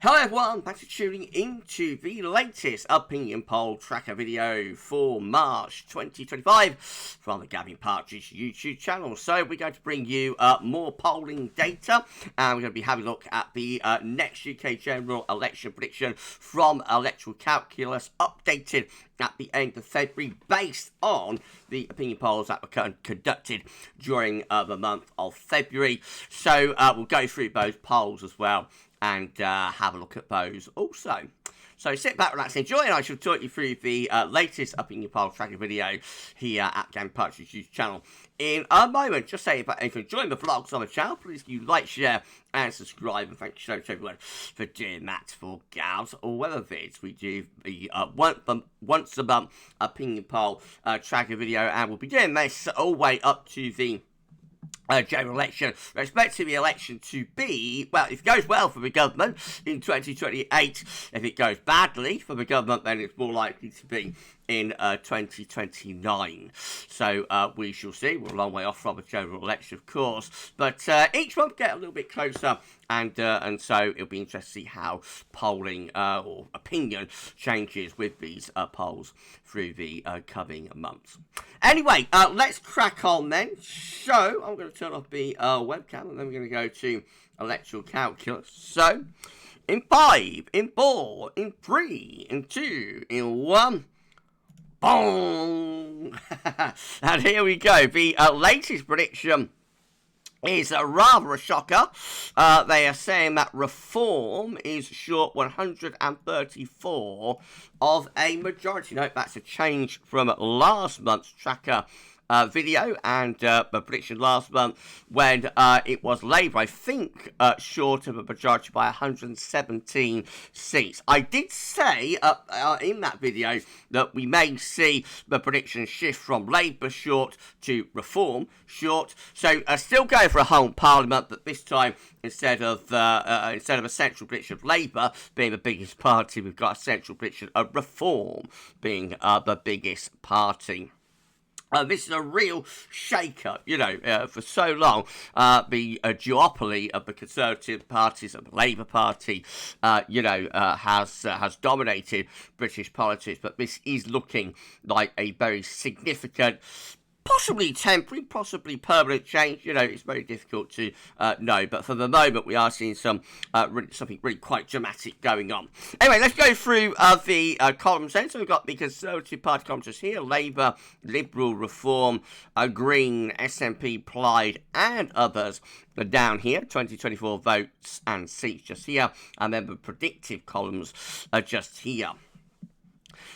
Hello everyone, thanks for tuning into the latest opinion poll tracker video for March 2025 from the Gavin Partridge YouTube channel. So we're going to bring you more polling data, and we're going to be having a look at the next UK general election prediction from electoral calculus updated at the end of February based on the opinion polls that were conducted during the month of February. So we'll go through those polls as well and have a look at those also. So sit back, relax, enjoy, and I shall talk you through the latest opinion poll tracking video here at Gavin Partridge YouTube channel in a moment. Just say, if you're enjoying the vlogs on the channel, please do like, share, and subscribe. And thank you so much everyone for doing that for gals or weather vids. We do the once a month opinion poll tracking video, and we'll be doing this all the way up to the general election. We're expecting the election to be, well, if it goes well for the government in 2028, if it goes badly for the government, then it's more likely to be in 2029. So we shall see. We're a long way off from a general election, of course, but each month get a little bit closer, and so it'll be interesting to see how polling or opinion changes with these polls through the coming months. Anyway, let's crack on then. So I'm going to turn off the webcam, and then we're going to go to electoral calculus. So in 5, in 4, in 3, in 2, in 1. Boom! And here we go. The latest prediction is rather a shocker. They are saying that Reform is short 134 of a majority. Note that's a change from last month's tracker video and the prediction last month when it was Labour, I think, short of a majority by 117 seats. I did say in that video that we may see the prediction shift from Labour short to Reform short. So still going for a home parliament, but this time instead of a central prediction of Labour being the biggest party, we've got a central prediction of Reform being the biggest party. This is a real shake-up, for so long, the duopoly of the Conservative parties and the Labour Party, has dominated British politics, but this is looking like a very significant, possibly temporary, possibly permanent change. It's very difficult to know, but for the moment we are seeing something really quite dramatic going on. Anyway, let's go through the columns then. So we've got the Conservative Party columns here: Labour, Liberal, Reform, Green, SNP, Plaid, and others are down here. 2024 votes and seats just here, and then the predictive columns are just here.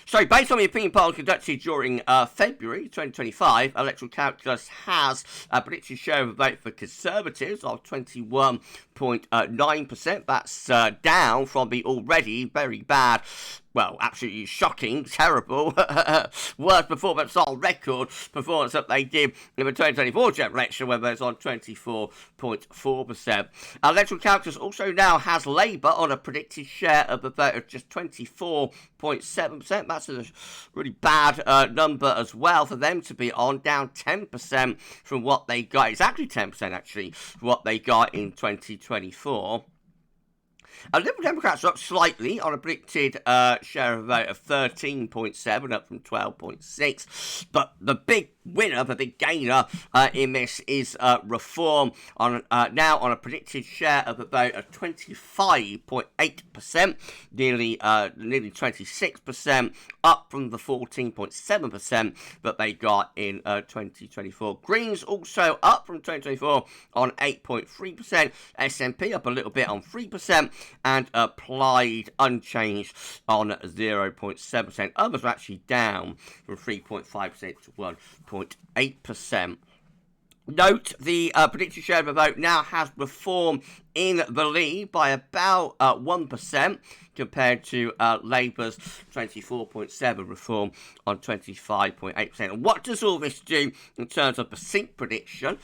So, based on the opinion poll conducted during February 2025, electoral calculus has a predicted share of the vote for Conservatives of 21.9%. That's down from the already very bad, well, absolutely shocking, terrible, worst performance on record performance that they did in the 2024 general election, where it's on 24.4%. Electoral calculus also now has Labour on a predicted share of the vote of just 24.7%. That's a really bad number as well for them to be on, down 10% from what they got, exactly 10% actually, from what they got in 2024. Liberal Democrats are up slightly on a predicted share of vote of 13.7, up from 12.6. But the big winner, the big gainer in this is Reform, on now on a predicted share of the vote of 25.8%, nearly 26%, up from the 14.7% that they got in 2024. Greens also up from 2024 on 8.3%. SNP up a little bit on 3%. And Plaid unchanged on 0.7%. Others are actually down from 3.5% to 1.8%. Note the predicted share of the vote now has Reform in the lead by about 1% compared to Labour's 24.7, Reform on 25.8%. And what does all this do in terms of the seat prediction?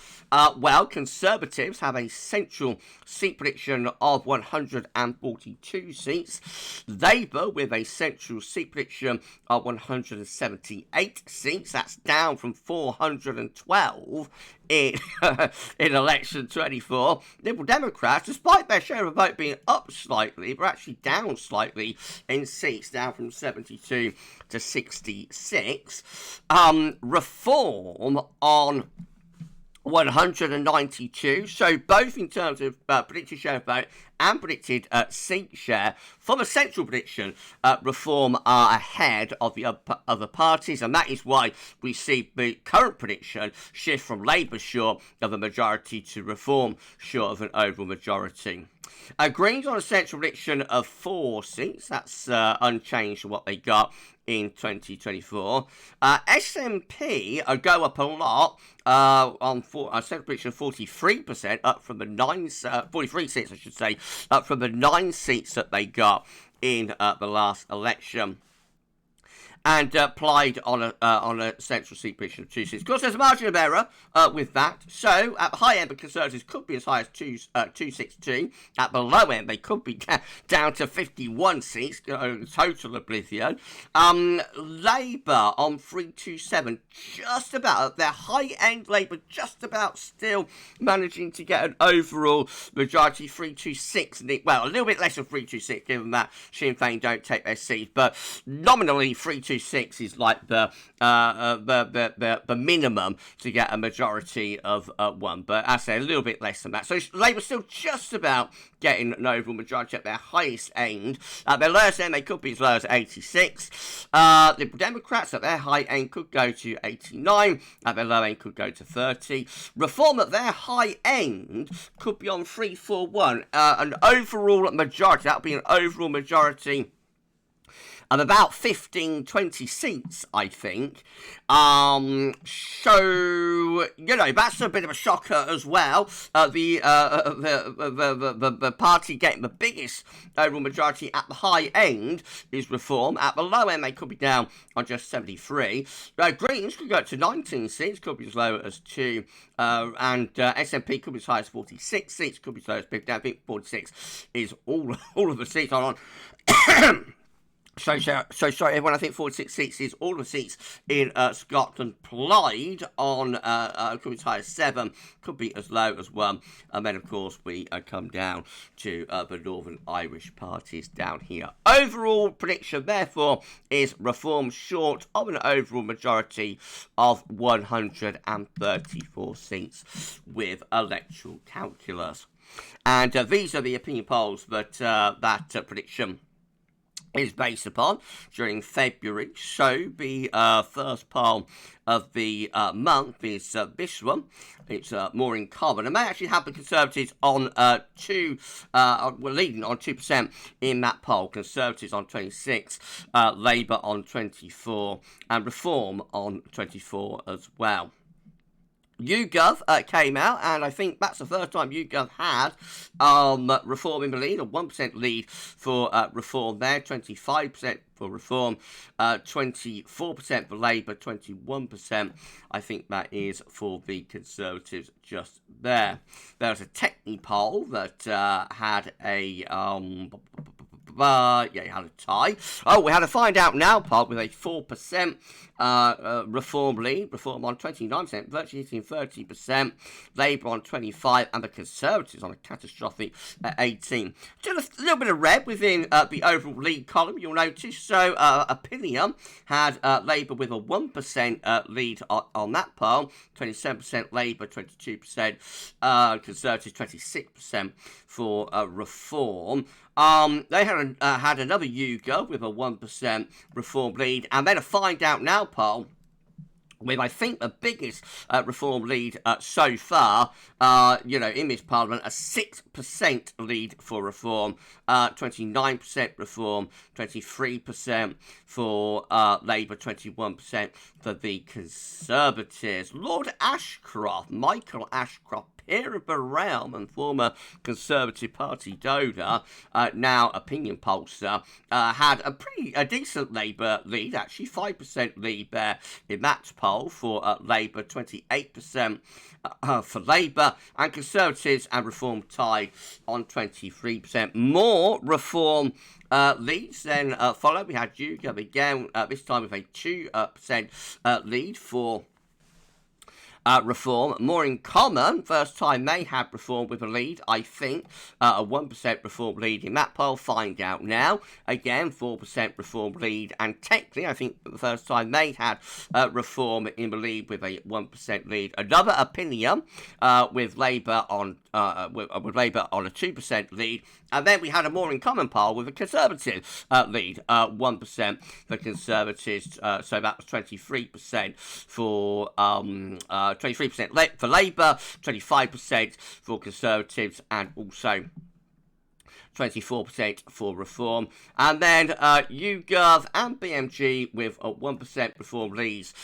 Well, Conservatives have a central seat prediction of 142 seats. Labour with a central seat prediction of 178 seats. That's down from 412 in election 24. Liberal Democrats Democrats, despite their share of vote being up slightly, were actually down slightly in seats, down from 72 to 66. Reform on 192, so both in terms of predicted share of vote and predicted seat share. From a central prediction, Reform are ahead of the other parties, and that is why we see the current prediction shift from Labour short of a majority to Reform short of an overall majority. Greens on a central prediction of 4 seats, that's unchanged from what they got in 2024. SNP go up a lot on a central prediction of 43%, up from the 43 seats, I should say, up from the 9 seats that they got in the last election. And applied on a central seat prediction of 2 seats. Of course, there's a margin of error with that. So, at the high end, the Conservatives could be as high as 262. At the low end, they could be down to 51 seats, total oblivion. Labour on 327, just about, at their high end, Labour just about still managing to get an overall majority, 326. Well, a little bit less than 326, given that Sinn Féin don't take their seats, but nominally 326 is like the minimum to get a majority of 1, but I say a little bit less than that. So Labour still just about getting an overall majority at their highest end. At their lowest end, they could be as low as 86. Liberal Democrats at their high end could go to 89. At their low end could go to 30. Reform at their high end could be on 341. An overall majority, that would be an overall majority of about 15-20 seats, I think. So, you know, that's a bit of a shocker as well. The party getting the biggest overall majority at the high end is Reform. At the low end, they could be down on just 73. Greens could go up to 19 seats, could be as low as 2. And SNP could be as high as 46 seats, could be as low as 50. I think 46 is all of the seats on. So sorry, everyone, I think 46 seats is all the seats in Scotland. Plaid on could be as high as 7, could be as low as 1. And then, of course, we come down to the Northern Irish parties down here. Overall prediction, therefore, is Reform short of an overall majority of 134 seats with electoral calculus. And these are the opinion polls that that prediction is based upon during February. So the first poll of the month is this one. It's more in common. And they actually have the Conservatives on leading on 2% in that poll. Conservatives on 26, Labour on 24, and Reform on 24 as well. YouGov came out, and I think that's the first time YouGov had Reform in the lead, a 1% lead for Reform there, 25% for Reform, 24% for Labour, 21%. I think that is for the Conservatives just there. There was a Techni poll that had a you had a tie. Oh, we had a Find Out Now poll with a 4% Reform lead. Reform on 29%, virtually hitting 30%. Labour on 25%, and the Conservatives on a catastrophic 18%. Just a little bit of red within the overall lead column, you'll notice. So, Opinium had Labour with a 1% lead on that poll. 27% Labour, 22% Conservatives, 26% for Reform. They had another YouGov with a 1% Reform lead, and then a Find Out Now poll with, I think, the biggest Reform lead so far, in this parliament, a 6% lead for Reform, 29% Reform, 23% for Labour, 21% for the Conservatives. Lord Ashcroft, Michael Ashcroft, peer of the realm and former Conservative Party donor, now opinion pollster, had a decent Labour lead, actually 5% lead there in that poll for Labour, 28% for Labour, and Conservatives and Reform tied on 23%. More Reform leads then followed. We had YouGov again, this time with a 2% lead for reform. More in Common, first time they had reform with a lead, I think. A 1% reform lead in that poll, find out now. Again, 4% reform lead, and technically, I think the first time they had reform in the lead with a 1% lead. Another Opinion with Labour on with Labour on a 2% lead. And then we had a More in Common poll with a Conservative lead, 1% for Conservatives, so that was 23% for 23% for Labour, 25% for Conservatives, and also 24% for Reform. And then YouGov and BMG with 1% Reform leads,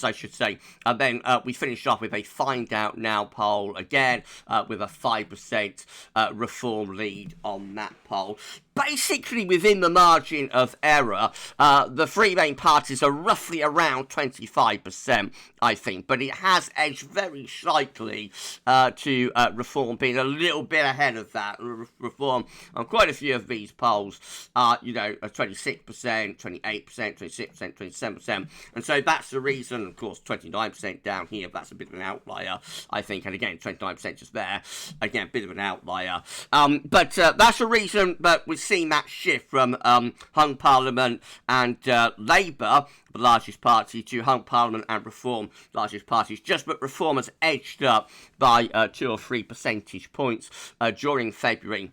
I should say. And then we finished off with a Find Out Now poll again with a 5% Reform lead on that poll. Basically, within the margin of error, the three main parties are roughly around 25%, I think. But it has edged very slightly to Reform being a little bit ahead of that. Reform on quite a few of these polls are, 26%, 28%, 26%, 27%. And so that's the reason, of course, 29% down here. That's a bit of an outlier, I think. And again, 29% just there. Again, a bit of an outlier. But that's the reason that we've seen that shift from Hung Parliament and Labour, the largest party, to Hung Parliament and Reform, largest parties. Just that Reform has edged up by 2 or 3 percentage points during February,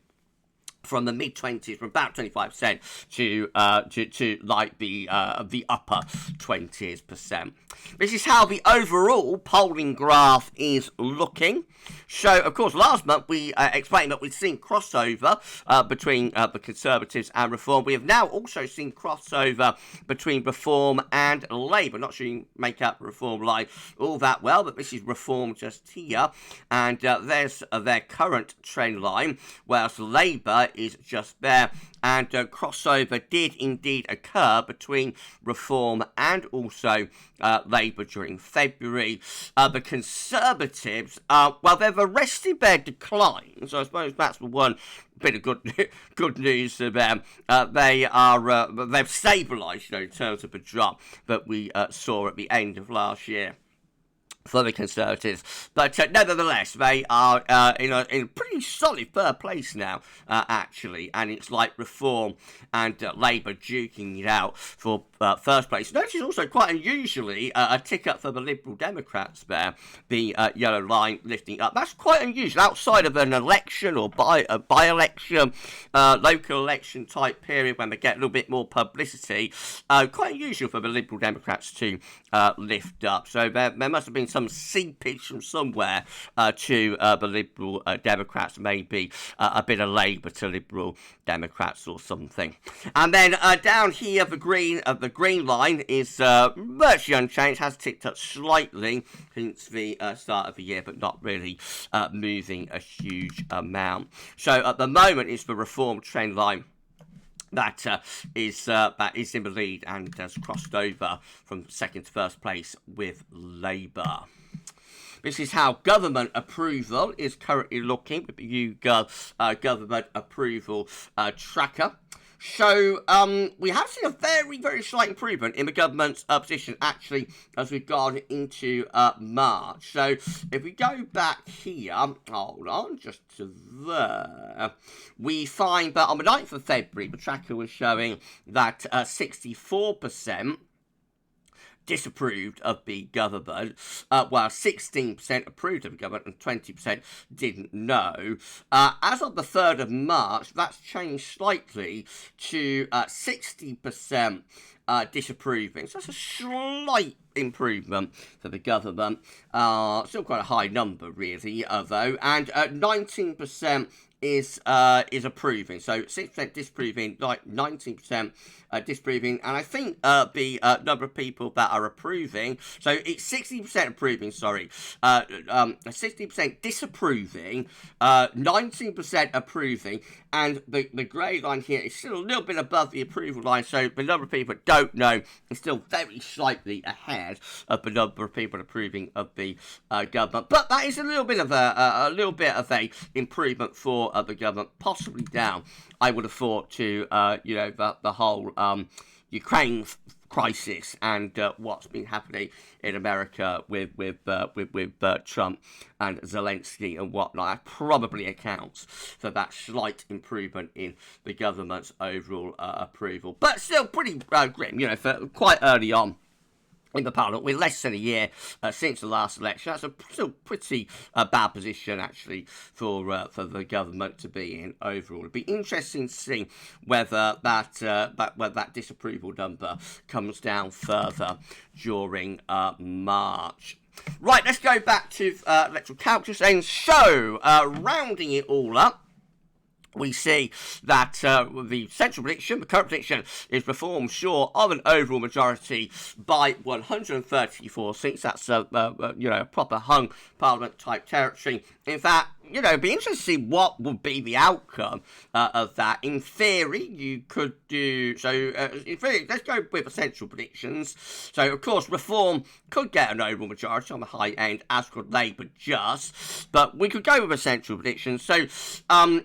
from the mid-20s, from about 25% to like the upper 20s%. This is how the overall polling graph is looking. So, of course, last month we explained that we've seen crossover between the Conservatives and Reform. We have now also seen crossover between Reform and Labour. Not sure you can make out Reform line all that well, but this is Reform just here. And there's their current trend line, whereas Labour is just there. And crossover did indeed occur between Reform and also Labour during February. The Conservatives, well, they've arrested their decline, so I suppose that's the one bit of good news for them. They've stabilised, in terms of the drop that we saw at the end of last year for the Conservatives, but nevertheless, they are in a pretty solid third place now, actually, and it's like Reform and Labour duking it out for first place. Notice also quite unusually a tick up for the Liberal Democrats there, the yellow line lifting up. That's quite unusual outside of an election or by-election, local election type period when they get a little bit more publicity. Quite unusual for the Liberal Democrats to lift up. So there must have been some seepage from somewhere to the Liberal Democrats, maybe a bit of Labour to Liberal Democrats or something. And then down here, the green line is virtually unchanged, has ticked up slightly since the start of the year, but not really moving a huge amount. So at the moment, it's the Reform trend line that is in the lead and has crossed over from second to first place with Labour. This is how government approval is currently looking with the YouGov government approval tracker. So we have seen a very, very slight improvement in the government's position, actually, as we've gone into March. So if we go back here, hold on, just to there, we find that on the 9th of February, the tracker was showing that 64% disapproved of the government, while 16% approved of the government and 20% didn't know. As of the 3rd of March, that's changed slightly to 60% disapproving. So that's a slight improvement for the government. Still quite a high number, really, though. And 19% is approving. So 6% disapproving, like 19% disapproving, and I think the number of people that are approving, so it's 60% approving, 60% disapproving, 19% approving, and the grey line here is still a little bit above the approval line, so the number of people that don't know is still very slightly ahead of the number of people approving of the government. But that is a little bit of a improvement for the government, possibly down, I would have thought, to the whole Ukraine crisis and what's been happening in America with Trump and Zelensky and whatnot, probably accounts for that slight improvement in the government's overall approval. But still pretty grim, for quite early on in the Parliament, with less than a year since the last election. That's a still pretty bad position, actually, for the government to be in overall. It'd be interesting to see whether that disapproval number comes down further during March. Right, let's go back to electoral calculus and show, rounding it all up, we see that the central prediction, the current prediction, is reform short of an overall majority by 134 seats. That's a proper hung parliament type territory. In fact, it'd be interesting to see what would be the outcome of that. In theory, you could do so. In theory, let's go with the central predictions. So, of course, Reform could get an overall majority on the high end, as could Labour just. But we could go with the central predictions. So,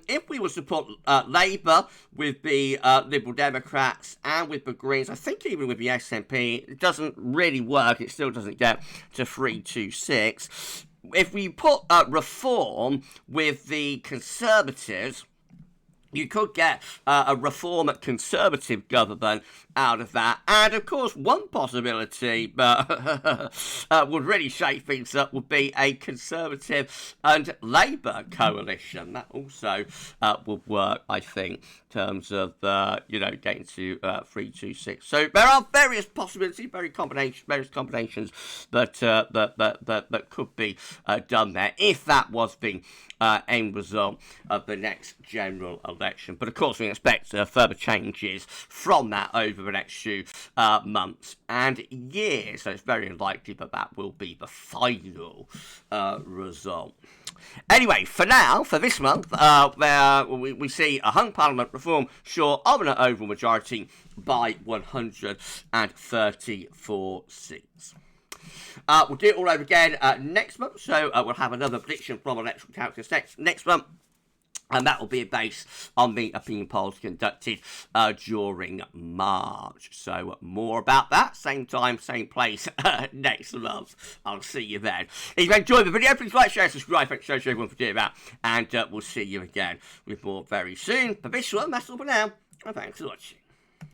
if we was to put Labour with the Liberal Democrats and with the Greens, I think even with the SNP, it doesn't really work. It still doesn't get to 326. If we put Reform with the Conservatives, you could get a Reform Conservative government out of that. And, of course, one possibility would really shake things up would be a Conservative and Labour coalition. That also would work, I think, in terms of, getting to 326. So there are various possibilities, various combinations that could be done there if that was the end result of the next general election. But, of course, we expect further changes from that over the next few months and years. So it's very unlikely that will be the final result. Anyway, for now, for this month, we see a hung parliament reform short of an overall majority by 134 seats. We'll do it all over again next month, so we'll have another prediction from electoral calculus next month. And that will be based on the opinion polls conducted during March. So more about that, same time, same place next month. I'll see you then. If you enjoyed the video, please like, share, subscribe. Thanks so much everyone for doing that. And we'll see you again with more very soon. For this one, that's all for now. And thanks for watching.